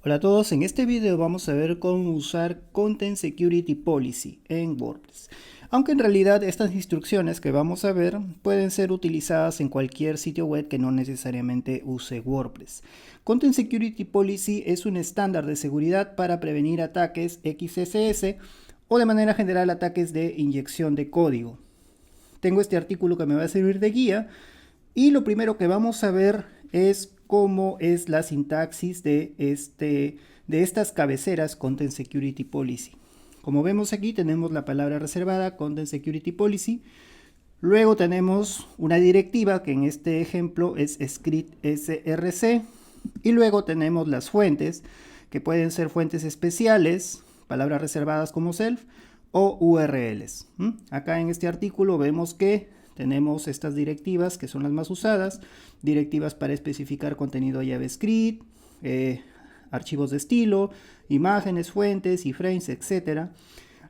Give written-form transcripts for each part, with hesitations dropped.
Hola a todos, en este video vamos a ver cómo usar Content Security Policy en WordPress. Aunque en realidad estas instrucciones que vamos a ver pueden ser utilizadas en cualquier sitio web que no necesariamente use WordPress. Content Security Policy es un estándar de seguridad para prevenir ataques XSS o de manera general ataques de inyección de código. Tengo este artículo que me va a servir de guía y lo primero que vamos a ver es cómo es la sintaxis de estas cabeceras Content Security Policy. Como vemos aquí tenemos la palabra reservada Content Security Policy. Luego tenemos una directiva que en este ejemplo es script src. Y luego tenemos las fuentes que pueden ser fuentes especiales, palabras reservadas como self o URLs. Acá en este artículo vemos que tenemos estas directivas que son las más usadas, directivas para especificar contenido JavaScript, archivos de estilo, imágenes, fuentes, iframes, etc.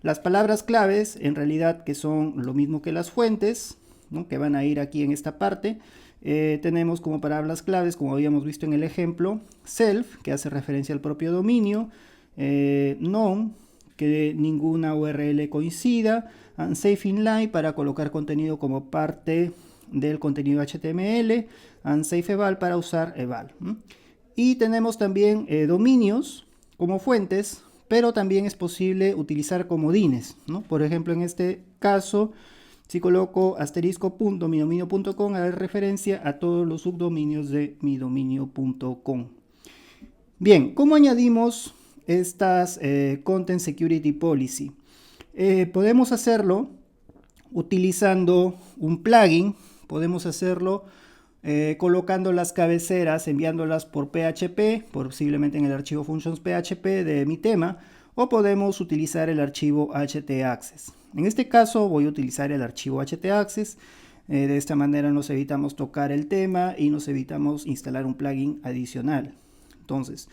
Las palabras claves en realidad que son lo mismo que las fuentes, ¿no? Que van a ir aquí en esta parte. Tenemos como palabras claves, como habíamos visto en el ejemplo, self, que hace referencia al propio dominio, none, que ninguna URL coincida, unsafe inline para colocar contenido como parte del contenido HTML, unsafe eval para usar eval. Y tenemos también dominios como fuentes, pero también es posible utilizar comodines, ¿no? Por ejemplo, en este caso, si coloco *.midominio.com, haré referencia a todos los subdominios de midominio.com. Bien, ¿cómo añadimos estas Content Security Policy? Podemos hacerlo utilizando un plugin, podemos hacerlo colocando las cabeceras, enviándolas por PHP, posiblemente en el archivo functions.php de mi tema, o podemos utilizar el archivo htaccess. En este caso voy a utilizar el archivo htaccess. De esta manera nos evitamos tocar el tema y nos evitamos instalar un plugin adicional. Entonces,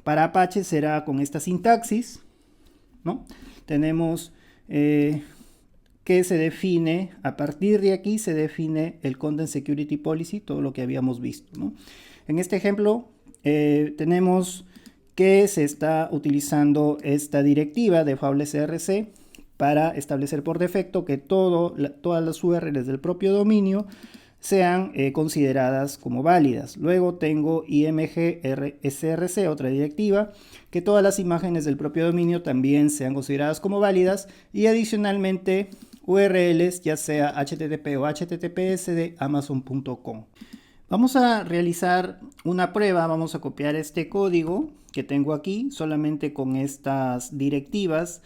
para Apache será con esta sintaxis, ¿no? Tenemos que se define, a partir de aquí se define el Content Security Policy, todo lo que habíamos visto, ¿no? En este ejemplo tenemos que se está utilizando esta directiva de fablesrc para establecer por defecto que todas las URLs del propio dominio sean consideradas como válidas. Luego tengo imgsrc, otra directiva, que todas las imágenes del propio dominio también sean consideradas como válidas, y adicionalmente URLs ya sea HTTP o HTTPS de amazon.com. Vamos a realizar una prueba, vamos a copiar este código que tengo aquí solamente con estas directivas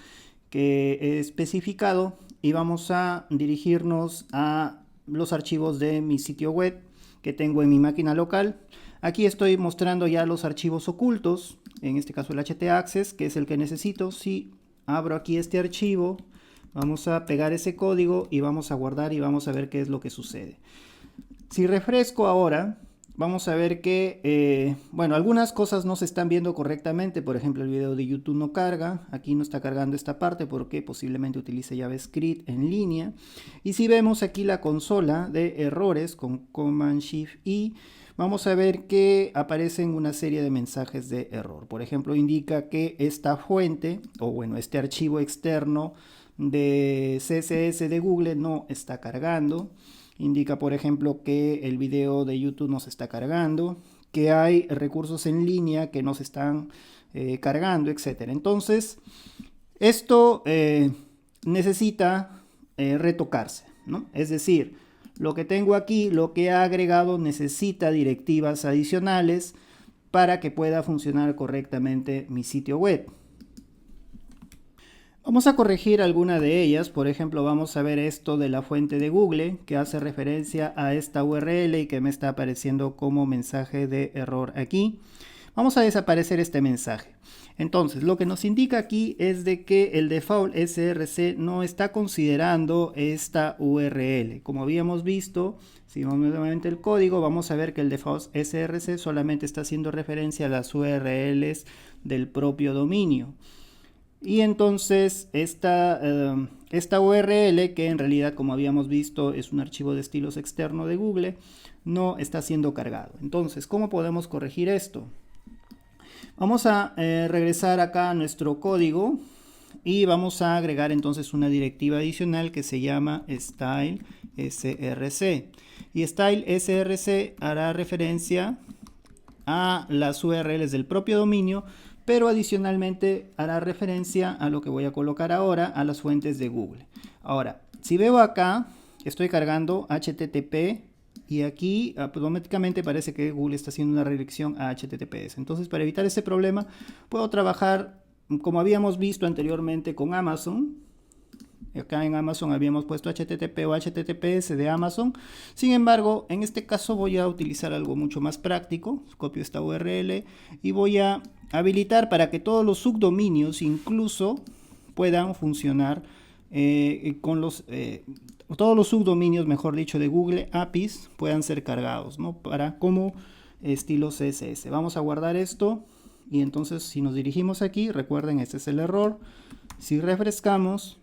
que he especificado y vamos a dirigirnos a los archivos de mi sitio web que tengo en mi máquina local. Aquí estoy mostrando ya los archivos ocultos, en este caso el htaccess, que es el que necesito. Si abro aquí este archivo, vamos a pegar ese código y vamos a guardar y vamos a ver qué es lo que sucede. Si refresco ahora, vamos a ver que, bueno, algunas cosas no se están viendo correctamente. Por ejemplo, el video de YouTube no carga. Aquí no está cargando esta parte porque posiblemente utilice JavaScript en línea. Y si vemos aquí la consola de errores con Command-Shift-I, vamos a ver que aparecen una serie de mensajes de error. Por ejemplo, indica que esta fuente, o bueno, este archivo externo de CSS de Google no está cargando. Indica, por ejemplo, que el video de YouTube no se está cargando, que hay recursos en línea que no se están cargando, etc. Entonces, esto necesita retocarse, ¿no? Es decir, lo que tengo aquí, lo que he agregado, necesita directivas adicionales para que pueda funcionar correctamente mi sitio web. Vamos a corregir alguna de ellas. Por ejemplo, vamos a ver esto de la fuente de Google que hace referencia a esta URL y que me está apareciendo como mensaje de error aquí. Vamos a desaparecer este mensaje. Entonces, lo que nos indica aquí es de que el default src no está considerando esta URL. Como habíamos visto, si vamos nuevamente el código, vamos a ver que el default src solamente está haciendo referencia a las URLs del propio dominio. Y entonces esta URL, que en realidad, como habíamos visto, es un archivo de estilos externo de Google, no está siendo cargado. Entonces, ¿cómo podemos corregir esto? Vamos a regresar acá a nuestro código y vamos a agregar entonces una directiva adicional que se llama style src. Y style src hará referencia a las URLs del propio dominio, pero adicionalmente hará referencia a lo que voy a colocar ahora, a las fuentes de Google. Ahora, si veo acá, estoy cargando HTTP y aquí automáticamente parece que Google está haciendo una redirección a HTTPS. Entonces, para evitar ese problema, puedo trabajar como habíamos visto anteriormente con Amazon. Acá en Amazon habíamos puesto HTTP o HTTPS de Amazon. Sin embargo, en este caso voy a utilizar algo mucho más práctico. Copio esta URL y voy a habilitar para que todos los subdominios incluso puedan funcionar con todos los subdominios, mejor dicho, de Google APIs puedan ser cargados, ¿no? Para como estilo CSS. Vamos a guardar esto y entonces si nos dirigimos aquí, recuerden, este es el error. Si refrescamos,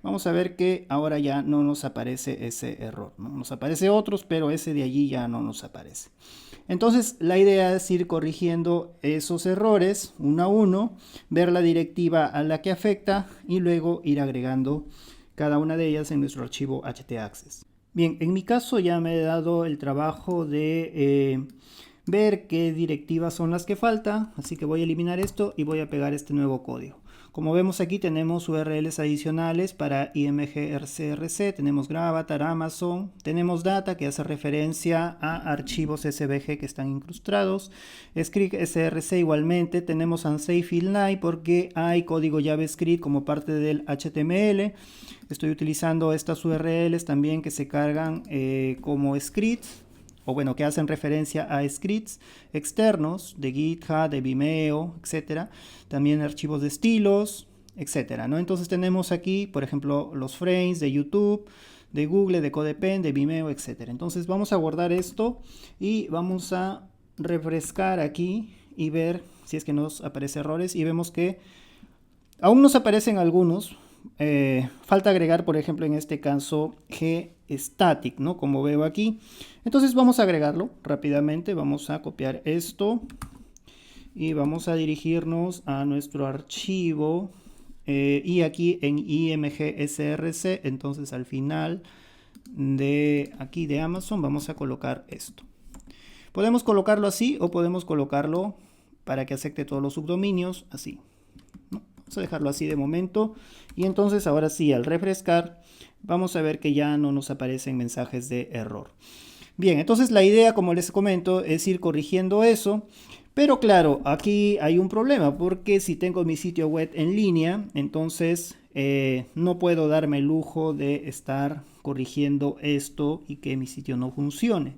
vamos a ver que ahora ya no nos aparece ese error, ¿no? Nos aparece otros, pero ese de allí ya no nos aparece. Entonces la idea es ir corrigiendo esos errores uno a uno, ver la directiva a la que afecta y luego ir agregando cada una de ellas en nuestro archivo htaccess. Bien, en mi caso ya me he dado el trabajo de ver qué directivas son las que faltan, así que voy a eliminar esto y voy a pegar este nuevo código. Como vemos aquí tenemos URLs adicionales para imgrcrc, tenemos Gravatar, Amazon, tenemos data que hace referencia a archivos SVG que están incrustados, script src igualmente, tenemos unsafe inline porque hay código JavaScript como parte del HTML. Estoy utilizando estas URLs también que se cargan como scripts, o bueno, que hacen referencia a scripts externos de GitHub, de Vimeo, etcétera. También archivos de estilos, etcétera, ¿no? Entonces tenemos aquí, por ejemplo, los frames de YouTube, de Google, de CodePen, de Vimeo, etcétera. Entonces vamos a guardar esto y vamos a refrescar aquí y ver si es que nos aparecen errores y vemos que aún nos aparecen algunos. Falta agregar, por ejemplo, en este caso gstatic, ¿no? Como veo aquí. Entonces vamos a agregarlo rápidamente. Vamos a copiar esto y vamos a dirigirnos a nuestro archivo y aquí en imgsrc. Entonces al final de aquí de Amazon vamos a colocar esto. Podemos colocarlo así o podemos colocarlo para que acepte todos los subdominios así, ¿no? Vamos a dejarlo así de momento y entonces ahora sí, al refrescar vamos a ver que ya no nos aparecen mensajes de error. Bien, entonces la idea, como les comento, es ir corrigiendo eso, pero claro, aquí hay un problema porque si tengo mi sitio web en línea, entonces no puedo darme el lujo de estar corrigiendo esto y que mi sitio no funcione.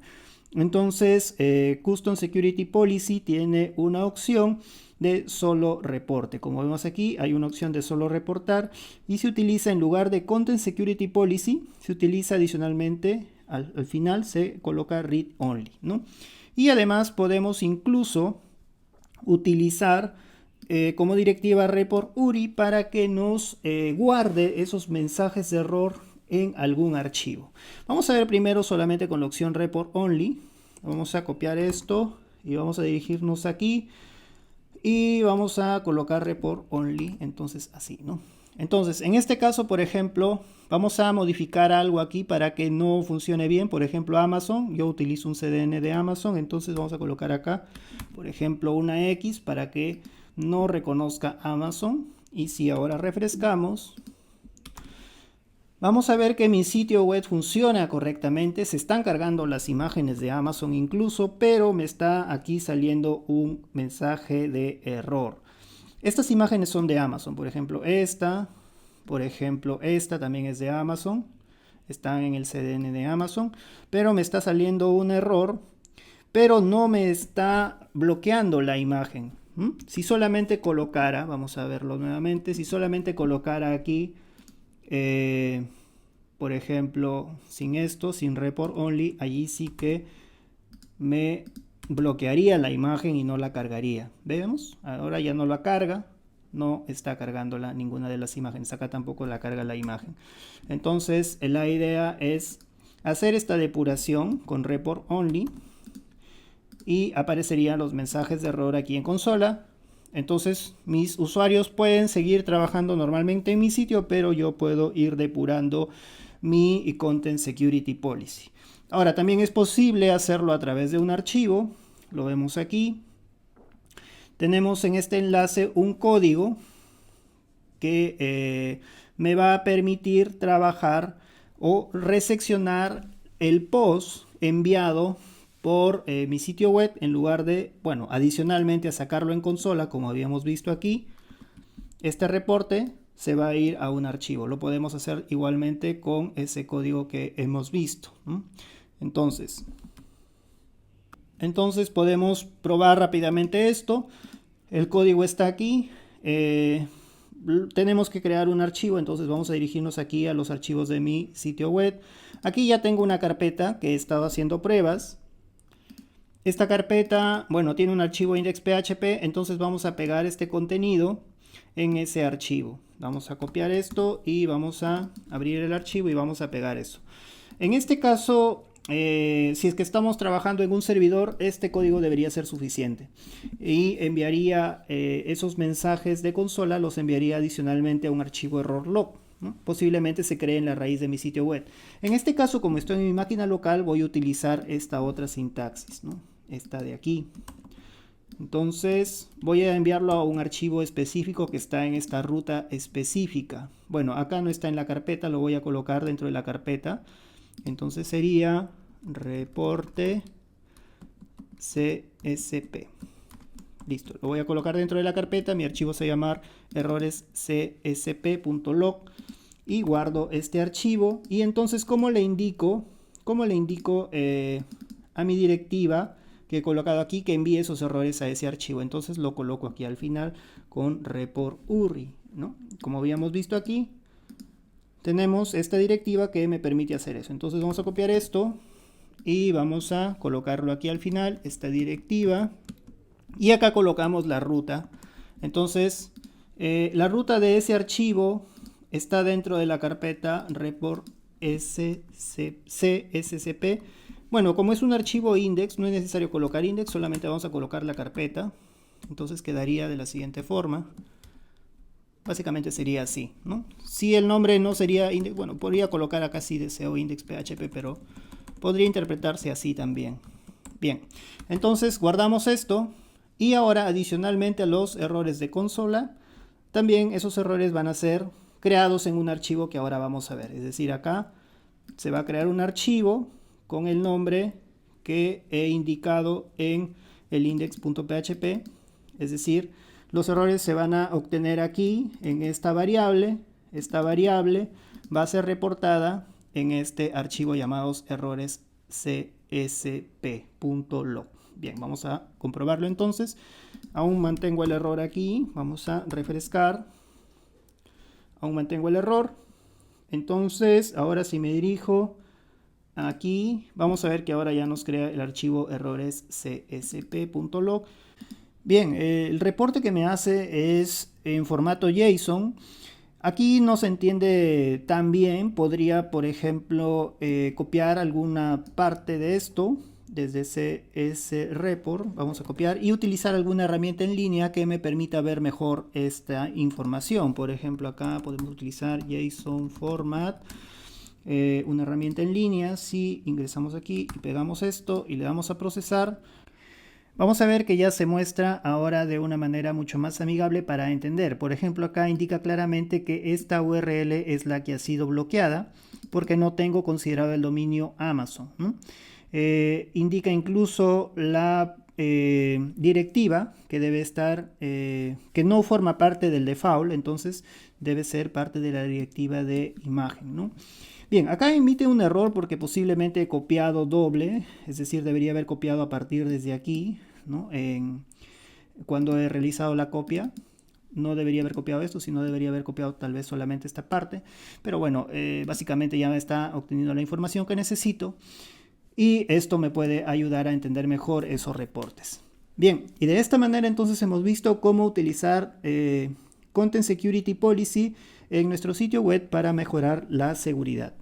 Entonces Custom Security Policy tiene una opción de solo reporte. Como vemos aquí hay una opción de solo reportar y se utiliza en lugar de Content Security Policy, se utiliza adicionalmente al final se coloca Read Only, ¿no? Y además podemos incluso utilizar como directiva report URI para que nos guarde esos mensajes de error en algún archivo. Vamos a ver primero solamente con la opción report only. Vamos a copiar esto y vamos a dirigirnos aquí y vamos a colocar report only, entonces así, ¿no? Entonces en este caso, por ejemplo, vamos a modificar algo aquí para que no funcione bien. Por ejemplo, Amazon, yo utilizo un CDN de Amazon, entonces vamos a colocar acá, por ejemplo, una X para que no reconozca Amazon. Y si ahora refrescamos, vamos a ver que mi sitio web funciona correctamente, se están cargando las imágenes de Amazon incluso, pero me está aquí saliendo un mensaje de error. Estas imágenes son de Amazon, por ejemplo esta también es de Amazon, están en el CDN de Amazon, pero me está saliendo un error, pero no me está bloqueando la imagen. Si solamente colocara, vamos a verlo nuevamente, si solamente colocara aquí por ejemplo, sin esto, sin report only, allí sí que me bloquearía la imagen y no la cargaría. ¿Vemos? Ahora ya no la carga, no está cargándola ninguna de las imágenes. Acá tampoco la carga la imagen. Entonces, la idea es hacer esta depuración con report only y aparecerían los mensajes de error aquí en consola. Entonces mis usuarios pueden seguir trabajando normalmente en mi sitio, pero yo puedo ir depurando mi Content Security Policy. Ahora también es posible hacerlo a través de un archivo. Lo vemos aquí. Tenemos en este enlace un código que me va a permitir trabajar o reseccionar el post enviado por mi sitio web, en lugar de, bueno, adicionalmente a sacarlo en consola, como habíamos visto aquí, este reporte se va a ir a un archivo. Lo podemos hacer igualmente con ese código que hemos visto, ¿no? Entonces podemos probar rápidamente esto. El código está aquí. Tenemos que crear un archivo, entonces vamos a dirigirnos aquí a los archivos de mi sitio web. Aquí ya tengo una carpeta que he estado haciendo pruebas. Esta carpeta, bueno, tiene un archivo index.php, entonces vamos a pegar este contenido en ese archivo. Vamos a copiar esto y vamos a abrir el archivo y vamos a pegar eso. En este caso, si es que estamos trabajando en un servidor, este código debería ser suficiente. Y enviaría esos mensajes de consola, los enviaría adicionalmente a un archivo error log, ¿no? Posiblemente se cree en la raíz de mi sitio web. En este caso, como estoy en mi máquina local, voy a utilizar esta otra sintaxis, ¿no? Esta de aquí. Entonces voy a enviarlo a un archivo específico que está en esta ruta específica. Bueno, acá no está en la carpeta, lo voy a colocar dentro de la carpeta. Entonces sería reporte CSP. Listo, lo voy a colocar dentro de la carpeta. Mi archivo se llama errores csp.log y guardo este archivo. Y entonces, ¿cómo le indico a mi directiva que he colocado aquí que envíe esos errores a ese archivo? Entonces lo coloco aquí al final con report URI, ¿no? Como habíamos visto aquí, tenemos esta directiva que me permite hacer eso. Entonces vamos a copiar esto y vamos a colocarlo aquí al final, esta directiva. Y acá colocamos la ruta. Entonces la ruta de ese archivo está dentro de la carpeta report csp. Bueno, como es un archivo index, no es necesario colocar index, solamente vamos a colocar la carpeta. Entonces quedaría de la siguiente forma. Básicamente sería así, ¿no? Si el nombre no sería index, bueno, podría colocar acá si deseo index.php, pero podría interpretarse así también. Bien, entonces guardamos esto y ahora adicionalmente a los errores de consola, también esos errores van a ser creados en un archivo que ahora vamos a ver. Es decir, acá se va a crear un archivo con el nombre que he indicado en el index.php, es decir, los errores se van a obtener aquí en esta variable. Esta variable va a ser reportada en este archivo llamados errores csp.log. Bien, vamos a comprobarlo entonces. Aún mantengo el error aquí. Vamos a refrescar. Aún mantengo el error. Entonces, ahora si me dirijo aquí, vamos a ver que ahora ya nos crea el archivo errores csp.log. Bien, el reporte que me hace es en formato JSON. Aquí no se entiende tan bien. Podría, por ejemplo, copiar alguna parte de esto desde ese report. Vamos a copiar y utilizar alguna herramienta en línea que me permita ver mejor esta información. Por ejemplo, acá podemos utilizar JSON Format. Una herramienta en línea. Si ingresamos aquí y pegamos esto y le damos a procesar, vamos a ver que ya se muestra ahora de una manera mucho más amigable para entender. Por ejemplo, acá indica claramente que esta URL es la que ha sido bloqueada porque no tengo considerado el dominio Amazon, ¿no? Indica incluso la directiva que debe estar, que no forma parte del default, entonces debe ser parte de la directiva de imagen, ¿no? Bien, acá emite un error porque posiblemente he copiado doble, es decir, debería haber copiado a partir desde aquí, ¿no? Cuando he realizado la copia, no debería haber copiado esto, sino debería haber copiado tal vez solamente esta parte. Pero bueno, básicamente ya me está obteniendo la información que necesito y esto me puede ayudar a entender mejor esos reportes. Bien, y de esta manera entonces hemos visto cómo utilizar Content Security Policy en nuestro sitio web para mejorar la seguridad.